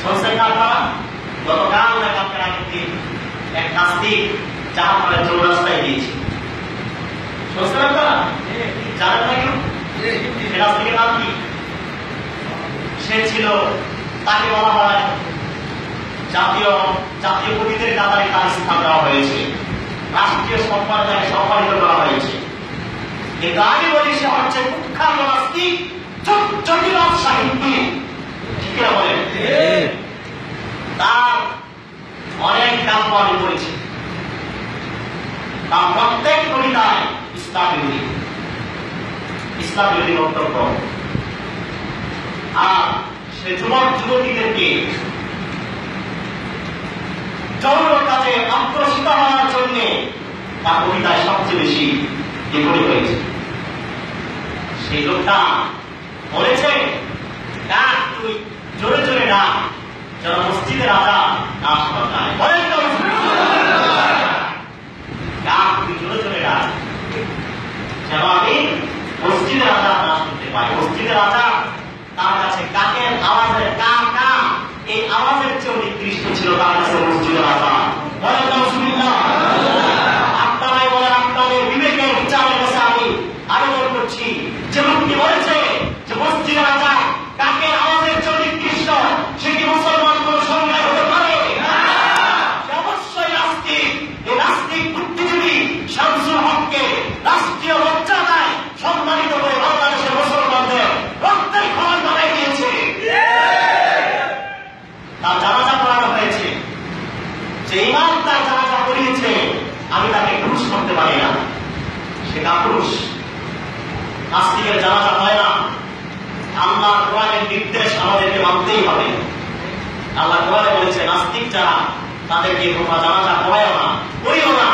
শুনছেন না আপনারা? গতকাল না কালকের আগের দিন এক নাস্তিক জাহান্নামের চৌরাস্তায় গিয়েছে। শুনছেন আপনারা? জানেন না কেউ? সে নাস্তিকের নাম কি? সে ছিল, তাকে বলা হয় জাতীয় কবিদের কাতারে তার স্থান দেওয়া হয়েছে, রাষ্ট্রীয় সম্মান তাকে সম্মানিত করা হয়েছে। কিন্তু আমি বলি সে হচ্ছে কুখ্যাত নাস্তিক, জটিল সাহিত্যিক। ঠিক না বলেন? তার অনেক কাব্য আমি পড়েছি, তার প্রত্যেক কবিতায় ইসলাম বিরোধী বক্তব্য। আর সে যুবক যুবতীদেরকে যৌন কাজে আগ্রসিত হওয়ার জন্য তার কবিতায় সবচেয়ে বেশি বিপরীত হয়েছে। সেই লোকটা বলেছে, ডাক তুই জোরে জোরে ডাক, যেন মসজিদের রাজা না শোনা যায়। বলেন তো, ডাক তুই জোরে জোরে ডাক, যেন আমি মসজিদের রাজা না শুনতে পাই। মসজিদের রাজা তার কাছে কাকের আওয়াজের কা কা, এই আওয়াজের চেয়েও নিকৃষ্ট ছিল তার কাছে মসজিদের রাজা। বলেন তো সুবিধা। আপনারাই বলেন, আপনাদের বিবেকের বিচারের কাছে আমি আবেদন করছি, যে লোকটি বলেছে যে মসজিদের রাজা কাকের আওয়াজের চেয়েও নিকৃষ্ট, সে কি মুসলমান কোন সংজ্ঞায় হতে পারে? অবশ্যই নাস্তিক। এই নাস্তিক বুদ্ধিজীবী শামসুল হককে রাষ্ট্রীয় মর্যাদায় সম্মানিত করে বাংলাদেশের মুসলমানদের রক্তের খবর বানাই দিয়েছে। তার জানাজা পড়ানো হয়েছে। যে ইমাম তার জানাজা পড়িয়েছে, আমি তাকে পুরুষ করতে পারি না, সে কাপুরুষ। নাস্তিকের জানাজা হয় না। আল্লাহর কোরআনের নির্দেশ আমাদেরকে মানতেই হবে। আল্লাহ কোরআনে বলেছে, নাস্তিক যারা, তাদেরকে তোমরা জানাজা পড়ায়ও না, করিও না।